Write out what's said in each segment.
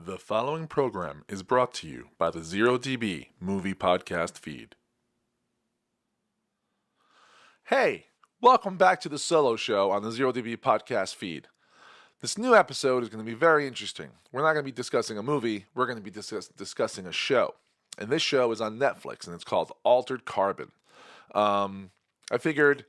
The following program is brought to you by the 0DB Movie Podcast feed. Hey, welcome back to the solo show on the 0DB Podcast feed. This new episode is going to be very interesting. We're not going to be discussing a movie, we're going to be discussing a show. And this show is on Netflix, and it's called Altered Carbon. I figured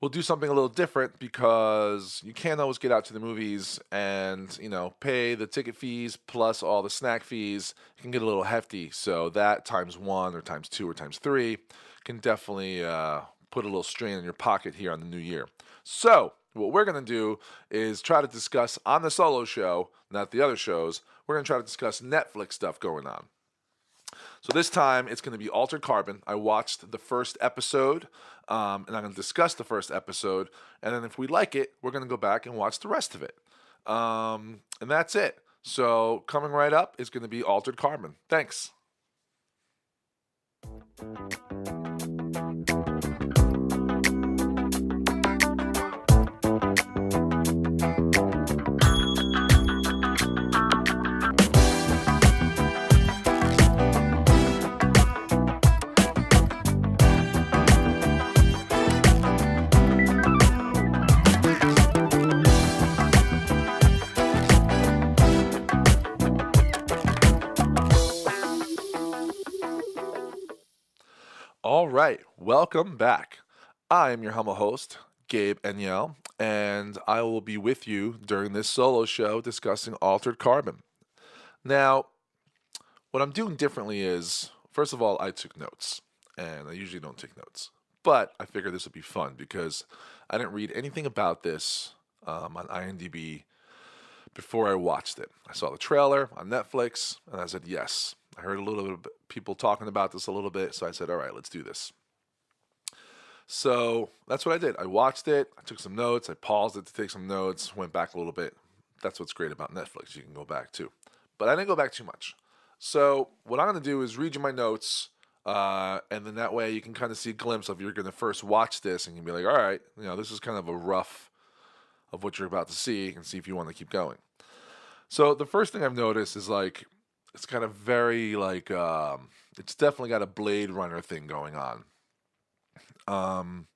we'll do something a little different because you can't always get out to the movies and, pay the ticket fees plus all the snack fees. It can get a little hefty. So that times one or times two or times three can definitely put a little strain on your pocket here on the new year. So what we're going to do is try to discuss on the solo show, not the other shows, we're going to try to discuss Netflix stuff going on. So this time, it's going to be Altered Carbon. I watched the first episode, and I'm going to discuss the first episode. And then if we like it, we're going to go back and watch the rest of it. And that's it. So coming right up is going to be Altered Carbon. Thanks. All right, welcome back. I am your humble host, Gabe Enyel, and I will be with you during this solo show discussing Altered Carbon. Now, what I'm doing differently is, first of all, I took notes, and I usually don't take notes, but I figured this would be fun because I didn't read anything about this on IMDb before I watched it. I saw the trailer on Netflix, and I said, yes. I heard a little bit of people talking about this a little bit, so I said, all right, let's do this. So that's what I did. I watched it, I took some notes, I paused it to take some notes, went back a little bit. That's what's great about Netflix, you can go back too. But I didn't go back too much. So what I'm going to do is read you my notes, and then that way you can kind of see a glimpse of you're going to first watch this, and you can be like, all right, this is kind of a rough of what you're about to see, and see if you want to keep going. So the first thing I've noticed is it's kind of very it's definitely got a Blade Runner thing going on. I'm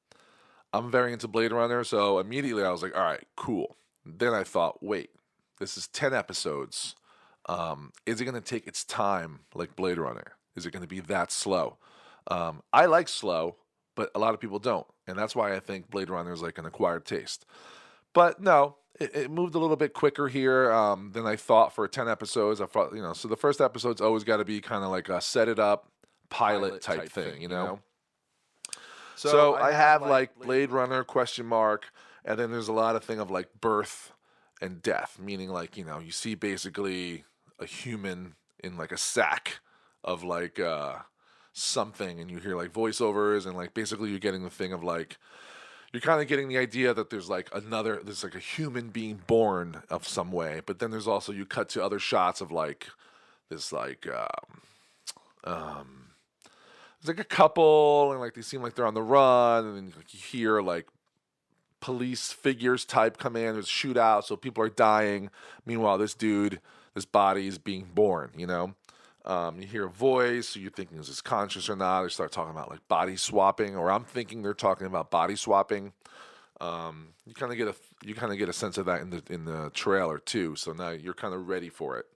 very into Blade Runner, so immediately I was like, all right, cool. Then I thought, wait, this is 10 episodes. Is it going to take its time like Blade Runner? Is it going to be that slow? I like slow, but a lot of people don't. And that's why I think Blade Runner is like an acquired taste. But no, it moved a little bit quicker here than I thought for 10 episodes. I thought, so the first episode's always got to be kind of like a set it up pilot type thing, So I have like Blade Runner ? And then there's a lot of thing of like birth and death, meaning like, you see basically a human in like a sack of like something, and you hear like voiceovers, and like basically you're getting the thing of like, you're kind of getting the idea that there's like a human being born of some way, but then there's also, you cut to other shots of like this like there's like a couple, and like they seem like they're on the run, and then like, you hear like police figures type come in, there's shootout, so people are dying. Meanwhile, this body is being born, You hear a voice, so you're thinking, is this conscious or not? They start talking about like body swapping, or I'm thinking they're talking about body swapping. You kind of get a sense of that in the trailer too. So now you're kind of ready for it.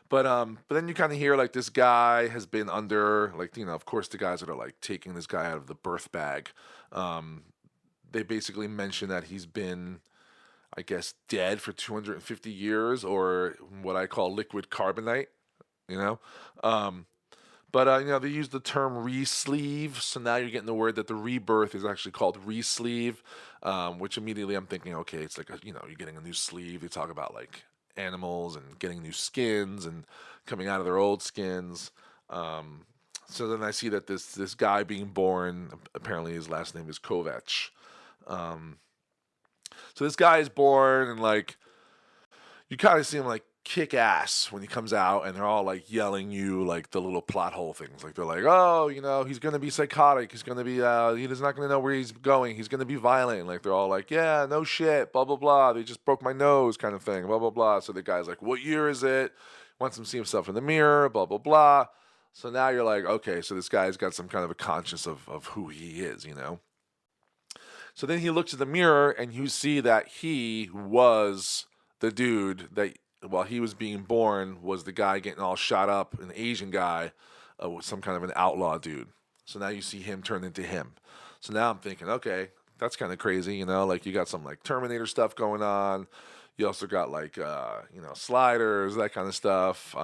But then you kind of hear like this guy has been under, like, of course the guys that are like taking this guy out of the birth bag. They basically mention that he's been, I guess, dead for 250 years, or what I call liquid carbonite. But they use the term Ries Leave, so now you're getting the word that the rebirth is actually called Ries Leave, which immediately I'm thinking, okay, it's like you're getting a new sleeve. They talk about like animals and getting new skins and coming out of their old skins. So then I see that this guy being born, apparently his last name is Kovach. So this guy is born, and like you kind of see him like kick ass when he comes out, and they're all like yelling you like the little plot hole things. Like they're like, oh, he's gonna be psychotic. He's gonna be he's not gonna know where he's going. He's gonna be violent. Like they're all like, yeah, no shit, blah blah blah. They just broke my nose, kind of thing, blah blah blah. So the guy's like, what year is it? Wants him to see himself in the mirror, blah blah blah. So now you're like, okay, so this guy's got some kind of a conscience of who he is, So then he looks in the mirror, and you see that he was the dude that, while he was being born, was the guy getting all shot up, an Asian guy, with some kind of an outlaw dude. So now you see him turn into him. So now I'm thinking, okay, that's kind of crazy, like you got some like Terminator stuff going on. You also got like, sliders, that kind of stuff,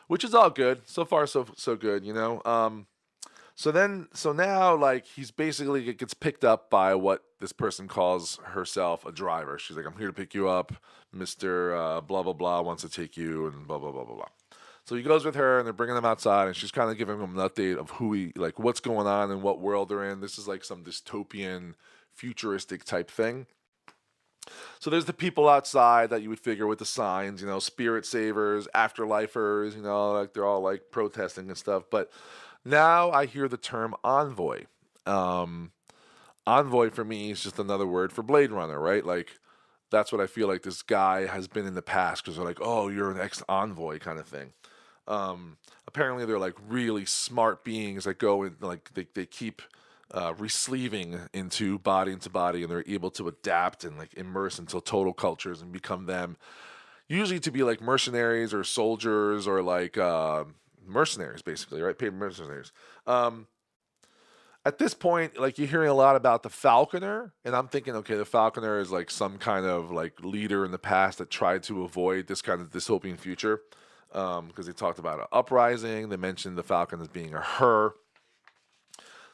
which is all good. So far, so good, So now, like, he's basically gets picked up by what this person calls herself a driver. She's like, I'm here to pick you up. Mr. Blah, blah, blah wants to take you, and blah, blah, blah, blah, blah. So he goes with her, and they're bringing him outside, and she's kind of giving him an update of what's going on and what world they're in. This is like some dystopian, futuristic type thing. So there's the people outside that you would figure with the signs, spirit savers, afterlifers, like they're all like protesting and stuff. But now I hear the term envoy. Envoy for me is just another word for Blade Runner, right? Like that's what I feel like this guy has been in the past, because they're like, oh, you're an ex-envoy kind of thing. Apparently they're like really smart beings that go and like they keep resleeving into body, and they're able to adapt and like immerse into total cultures and become them. Usually to be like mercenaries or soldiers or like mercenaries, basically, right? Paid mercenaries. At this point, like you're hearing a lot about the Falconer, and I'm thinking, okay, the Falconer is like some kind of like leader in the past that tried to avoid this kind of dystopian future, because they talked about an uprising. They mentioned the Falcon as being a her.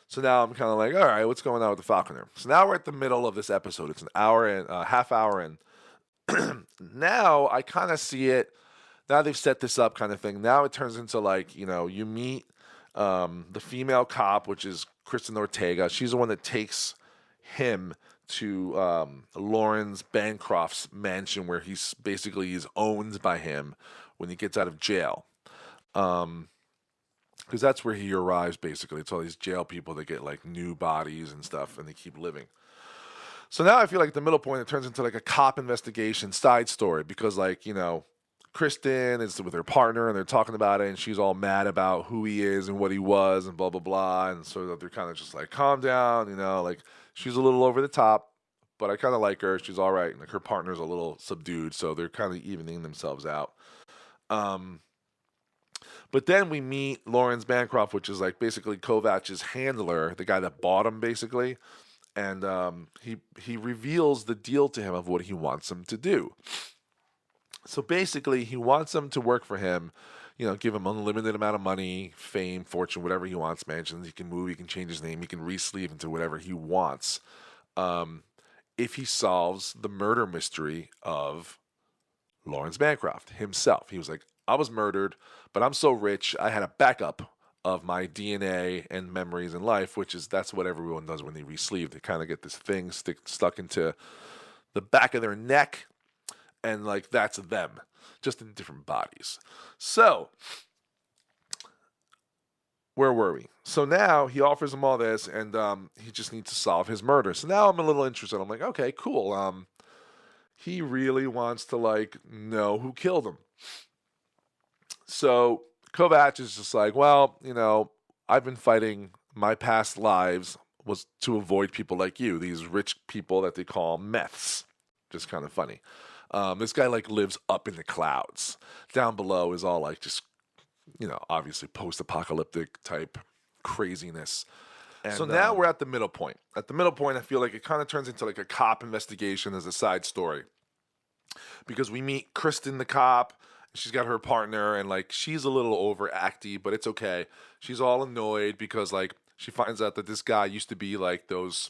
So now I'm kind of like, all right, what's going on with the Falconer? So now we're at the middle of this episode. It's an hour and half hour in. Now I kind of see it. Now they've set this up kind of thing. Now it turns into like, you meet the female cop, which is Kristen Ortega. She's the one that takes him to Lawrence Bancroft's mansion, where he's owned by him when he gets out of jail. Because that's where he arrives, basically. It's all these jail people that get like new bodies and stuff, and they keep living. So now I feel like at the middle point, it turns into like a cop investigation side story, because like, Kristin is with her partner, and they're talking about it, and she's all mad about who he is and what he was and blah, blah, blah. And so they're kind of just like, calm down, like she's a little over the top, but I kind of like her. She's all right. And like her partner's a little subdued, so they're kind of evening themselves out. But then we meet Lawrence Bancroft, which is like basically Kovach's handler, the guy that bought him, basically. And he reveals the deal to him of what he wants him to do. So basically, he wants him to work for him, give him unlimited amount of money, fame, fortune, whatever he wants, mansions. He can move, he can change his name, he can Ries Leave into whatever he wants. If he solves the murder mystery of Lawrence Bancroft himself. He was like, I was murdered, but I'm so rich, I had a backup of my DNA and memories in life, that's what everyone does when they re-sleeve. They kind of get this thing stuck into the back of their neck, and like that's them, just in different bodies. So, where were we? So now he offers him all this, and he just needs to solve his murder. So now I'm a little interested. I'm like, okay, cool. He really wants to like know who killed him. So Kovach is just like, well, I've been fighting my past lives was to avoid people like you, these rich people that they call meths. Just kind of funny. This guy like lives up in the clouds. Down below is all like just, obviously post-apocalyptic type craziness. And so now we're at the middle point. At the middle point, I feel like it kind of turns into like a cop investigation as a side story. Because we meet Kristin the cop. She's got her partner, and like she's a little overacty, but it's okay. She's all annoyed because like she finds out that this guy used to be like those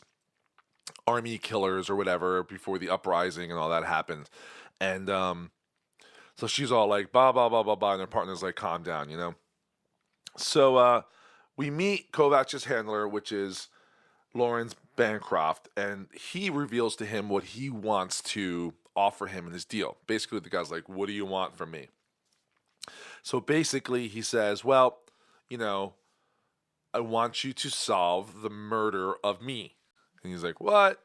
army killers or whatever before the uprising and all that happened. And so she's all like blah blah blah blah blah, and her partner's like, calm down, So we meet Kovach's handler, which is Lawrence Bancroft, and he reveals to him what he wants to offer him in his deal. Basically, the guy's like, what do you want from me? So basically, he says, well, you know, I want you to solve the murder of me. And he's like, what?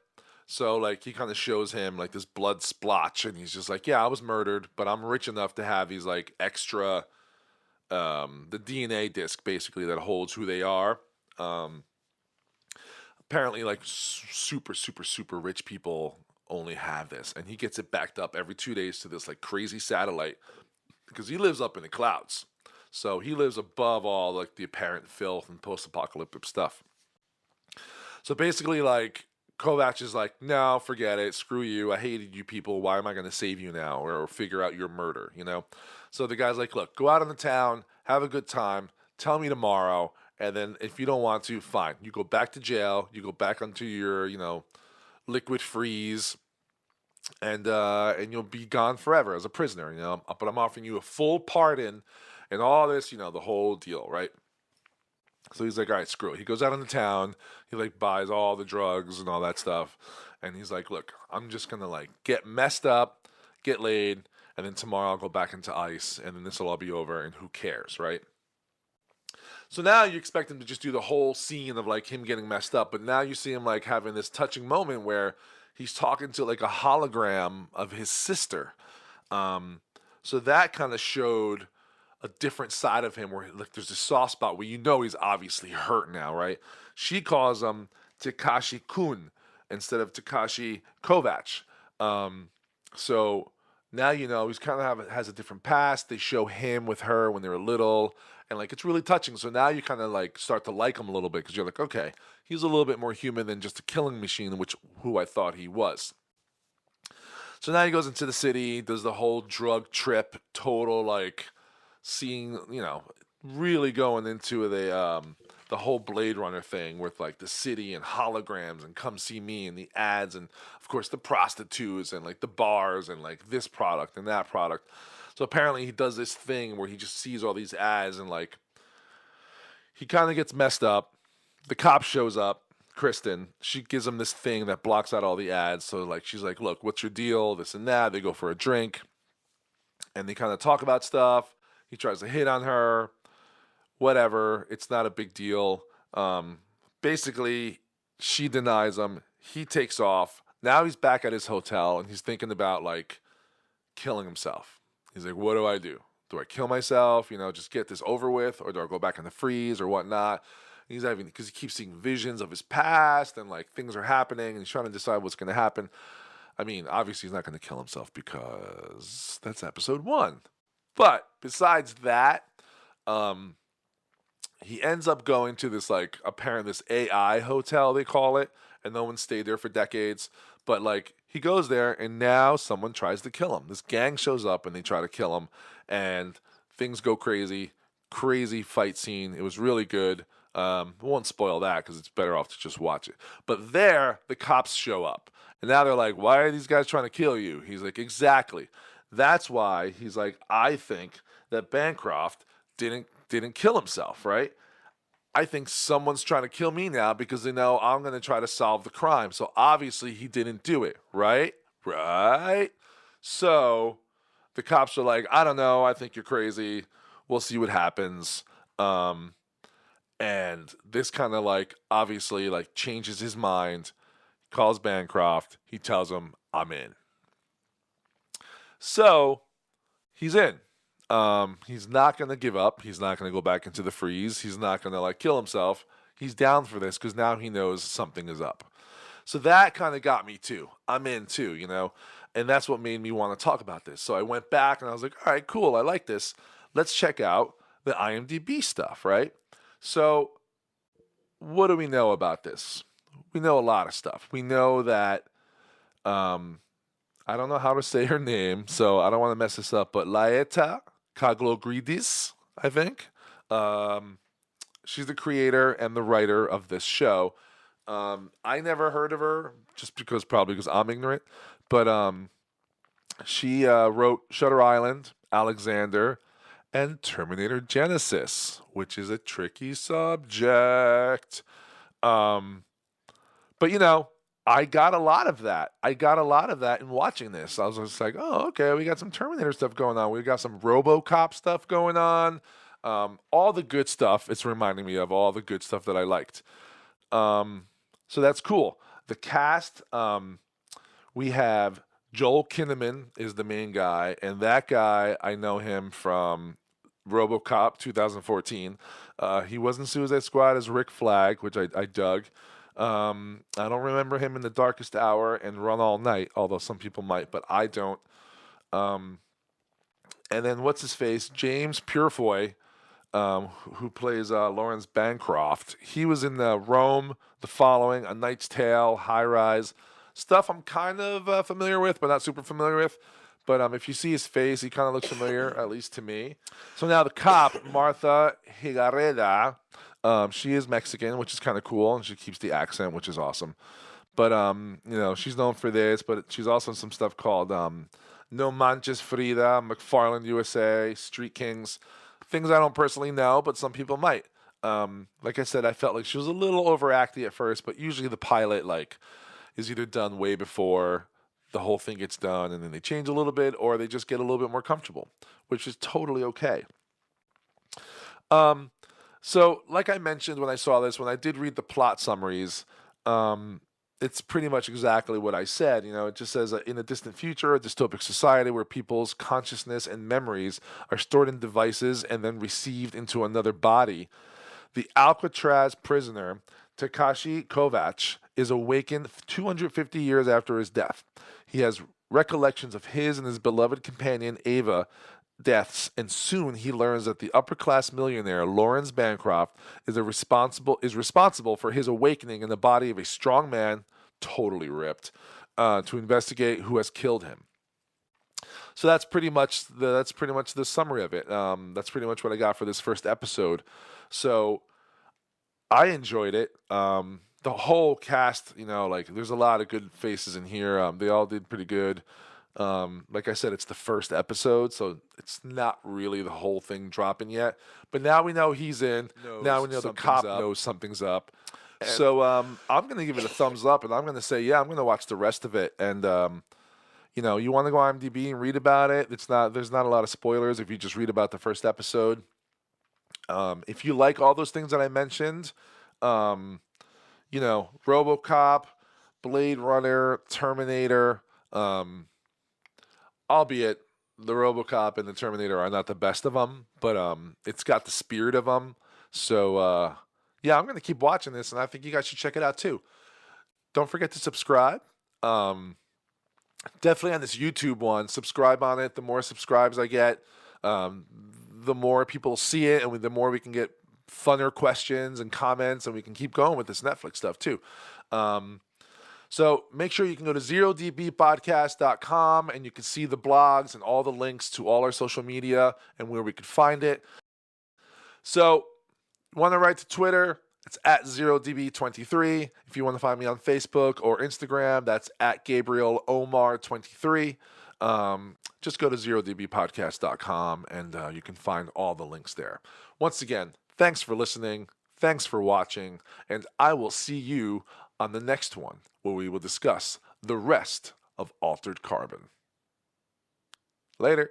So, like, he kind of shows him, like, this blood splotch, and he's just like, yeah, I was murdered, but I'm rich enough to have these, like, extra, the DNA disc, basically, that holds who they are. Um, Apparently, like, super, super, super rich people only have this. And he gets it backed up every 2 days to this, like, crazy satellite because he lives up in the clouds. So he lives above all, like, the apparent filth and post-apocalyptic stuff. So basically, like, Kovach is like, no, forget it. Screw you. I hated you people. Why am I going to save you now or figure out your murder, you know? So the guy's like, look, go out in the town, have a good time, tell me tomorrow, and then if you don't want to, fine. You go back to jail, you go back onto your, liquid freeze, and you'll be gone forever as a prisoner, you know? But I'm offering you a full pardon and all this, the whole deal, right? So he's like, all right, screw it. He goes out into town. He like buys all the drugs and all that stuff. And he's like, look, I'm just going to like get messed up, get laid, and then tomorrow I'll go back into ice and then this will all be over and who cares, right? So now you expect him to just do the whole scene of like him getting messed up. But now you see him like having this touching moment where he's talking to like a hologram of his sister. So that kind of showed a different side of him where like there's a soft spot where he's obviously hurt now, right? She calls him Takashi Kun instead of Takashi Kovach. So now he's kind of has a different past. They show him with her when they were little, and like it's really touching. So now you kind of like start to like him a little bit because you're like, okay, he's a little bit more human than just a killing machine, who I thought he was. So now he goes into the city, does the whole drug trip, total like seeing, really going into the whole Blade Runner thing with like the city and holograms and come see me and the ads and of course the prostitutes and like the bars and like this product and that product. So apparently he does this thing where he just sees all these ads and like he kind of gets messed up. The cop shows up. Kristin, she gives him this thing that blocks out all the ads. So like she's like, look, what's your deal? This and that. They go for a drink and they kind of talk about stuff. He tries to hit on her, whatever. It's not a big deal. Basically, she denies him. He takes off. Now he's back at his hotel and he's thinking about like killing himself. He's like, what do I do? Do I kill myself? Just get this over with, or do I go back in the freeze or whatnot? He's having because he keeps seeing visions of his past and like things are happening and he's trying to decide what's going to happen. I mean, obviously he's not going to kill himself because that's episode 1. But besides that, he ends up going to this like this AI hotel they call it, and no one stayed there for decades. But like he goes there, and now someone tries to kill him. This gang shows up and they try to kill him, and things go crazy. Crazy fight scene. It was really good. Won't spoil that because it's better off to just watch it. But there, the cops show up, and now they're like, "Why are these guys trying to kill you?" He's like, "Exactly." That's why he's like, I think that Bancroft didn't kill himself, right? I think someone's trying to kill me now because they know I'm going to try to solve the crime. So obviously he didn't do it, right? Right? So the cops are like, I don't know. I think you're crazy. We'll see what happens. And this kind of like obviously like changes his mind. He calls Bancroft. He tells him, I'm in. So he's in. He's not going to give up. He's not going to go back into the freeze. He's not going to like kill himself. He's down for this because now he knows something is up. So that kind of got me too. I'm in too, and that's what made me want to talk about this. So I went back and I was like, all right, cool. I like this. Let's check out the IMDb stuff, right? So what do we know about this? We know a lot of stuff. We know that, I don't know how to say her name, so I don't want to mess this up, but Laeta Kaglogridis, I think. She's the creator and the writer of this show. I never heard of her, probably because I'm ignorant. But she wrote Shutter Island, Alexander, and Terminator Genesis, which is a tricky subject. But I got a lot of that. I got a lot of that in watching this. I was just like, oh, okay, we got some Terminator stuff going on. We got some RoboCop stuff going on. All the good stuff. It's reminding me of all the good stuff that I liked. Um, so that's cool. The cast, we have Joel Kinnaman is the main guy, and that guy, I know him from RoboCop 2014. He was in Suicide Squad as Rick Flag, which I dug. I don't remember him in The Darkest Hour and Run All Night, although some people might, but I don't. Um, and then what's his face? James Purefoy, who plays Lawrence Bancroft. He was in Rome, The Following, A Knight's Tale, High Rise. Stuff I'm kind of familiar with, but not super familiar with. But if you see his face, he kind of looks familiar, at least to me. So now the cop, Martha Higareda, she is Mexican, which is kind of cool, and she keeps the accent, which is awesome. But she's known for this, but she's also in some stuff called No Manches Frida, McFarland USA, Street Kings, things I don't personally know, but some people might. Like I said, I felt like she was a little overacting at first, but usually the pilot is either done way before the whole thing gets done, and then they change a little bit, or they just get a little bit more comfortable, which is totally okay. So, like I mentioned when I saw this, when I did read the plot summaries, it's pretty much exactly what I said. It just says in a distant future, a dystopic society where people's consciousness and memories are stored in devices and then received into another body. The Alcatraz prisoner, Takashi Kovach, is awakened 250 years after his death. He has recollections of his and his beloved companion Ava deaths, and soon he learns that the upper-class millionaire Lawrence Bancroft is responsible for his awakening in the body of a strong man, totally ripped, to investigate who has killed him. So that's pretty much the summary of it. That's pretty much what I got for this first episode. So I enjoyed it. The whole cast, there's a lot of good faces in here. They all did pretty good. Like I said, it's the first episode, so it's not really the whole thing dropping yet. But now we know he's in. Now we know the cop knows something's up. So I'm going to give it a thumbs up, and I'm going to say, yeah, I'm going to watch the rest of it. And you want to go on IMDb and read about it. There's not a lot of spoilers if you just read about the first episode. If you like all those things that I mentioned, RoboCop, Blade Runner, Terminator, albeit the RoboCop and the Terminator are not the best of them, but it's got the spirit of them. So yeah, I'm going to keep watching this, and I think you guys should check it out too. Don't forget to subscribe. Definitely on this YouTube one, subscribe on it. The more subscribes I get, the more people see it, and the more we can get funner questions and comments, and we can keep going with this Netflix stuff too. So make sure you can go to zerodbpodcast.com, and you can see the blogs and all the links to all our social media and where we could find it. So want to write to Twitter, it's at zerodb23. If you want to find me on Facebook or Instagram, that's at GabrielOmar23. Just go to zerodbpodcast.com, and you can find all the links there. Once again, thanks for listening. Thanks for watching. And I will see you on the next one, where we will discuss the rest of Altered Carbon. Later.